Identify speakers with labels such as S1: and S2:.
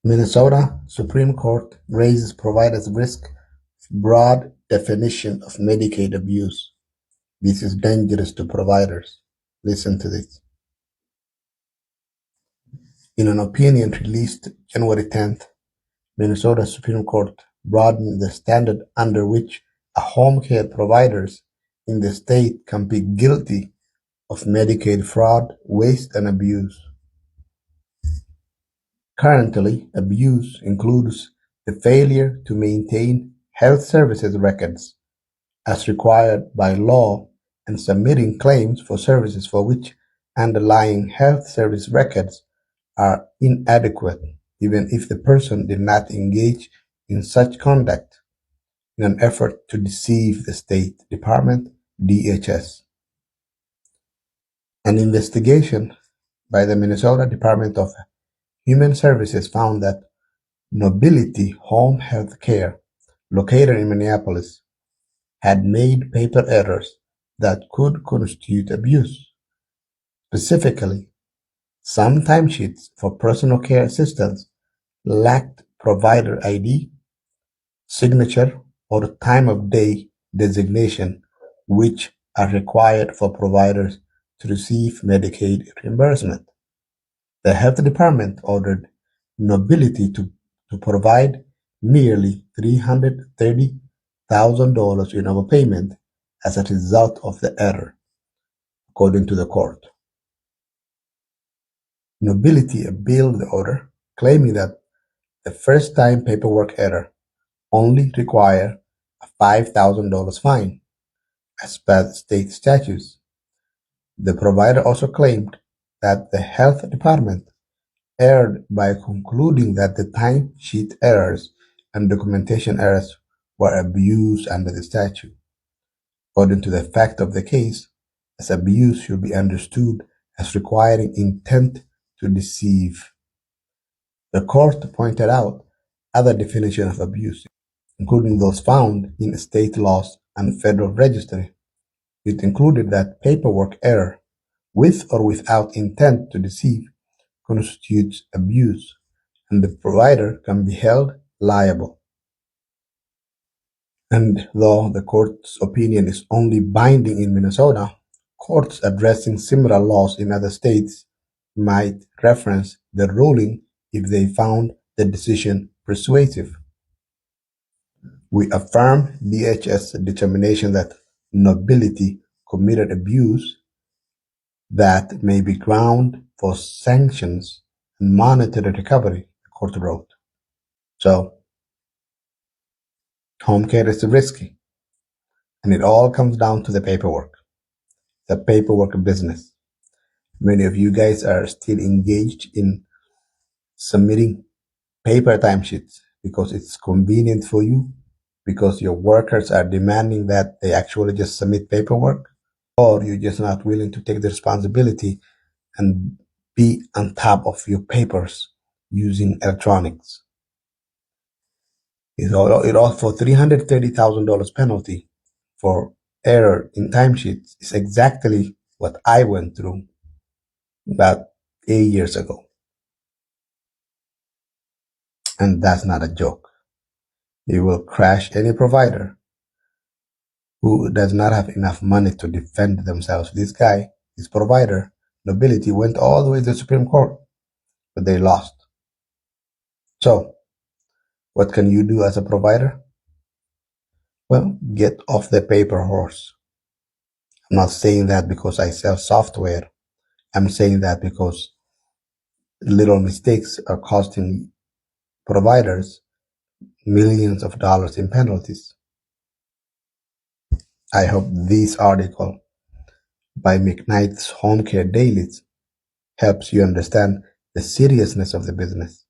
S1: Minnesota Supreme Court raises providers' risk of broad definition of Medicaid abuse. This is dangerous to providers. Listen to this. In an opinion released January 10th, Minnesota Supreme Court broadened the standard under which a home care providers in the state can be guilty of Medicaid fraud, waste, and abuse. Currently, abuse includes the failure to maintain health services records as required by law and submitting claims for services for which underlying health service records are inadequate, even if the person did not engage in such conduct in an effort to deceive the State Department (DHS). An investigation by the Minnesota Department of Human Services found that Nobility Home Health Care, located in Minneapolis, had made paper errors that could constitute abuse. Specifically, some timesheets for personal care assistants lacked provider ID, signature, or time of day designation, which are required for providers to receive Medicaid reimbursement. The health department ordered Nobility to provide nearly $330,000 in overpayment as a result of the error, according to the court. Nobility appealed the order, claiming that the first-time paperwork error only required a $5,000 fine, as per state statutes. The provider also claimed that the health department erred by concluding that the timesheet errors and documentation errors were abuse under the statute. According to the fact of the case, as abuse should be understood as requiring intent to deceive. The court pointed out other definitions of abuse, including those found in state laws and federal registry. It included that paperwork error, with or without intent to deceive, constitutes abuse, and the provider can be held liable. And though the court's opinion is only binding in Minnesota, courts addressing similar laws in other states might reference the ruling if they found the decision persuasive. We affirm DHS' determination that Nobility committed abuse that may be ground for sanctions and monetary recovery, the court wrote. So, home care is risky, and it all comes down to the paperwork, the paperwork business. Many of you guys are still engaged in submitting paper timesheets because it's convenient for you, because your workers are demanding that they actually just submit paperwork, or you're just not willing to take the responsibility and be on top of your papers using electronics. It all for $330,000 penalty for error in timesheets is exactly what I went through about 8 years ago. And that's not a joke. It will crash any provider who does not have enough money to defend themselves. This guy, his provider, Nobility, went all the way to the Supreme Court, but they lost. So, what can you do as a provider? Well, get off the paper horse. I'm not saying that because I sell software. I'm saying that because little mistakes are costing providers millions of dollars in penalties. I hope this article by McKnight's Home Care Dailies helps you understand the seriousness of the business.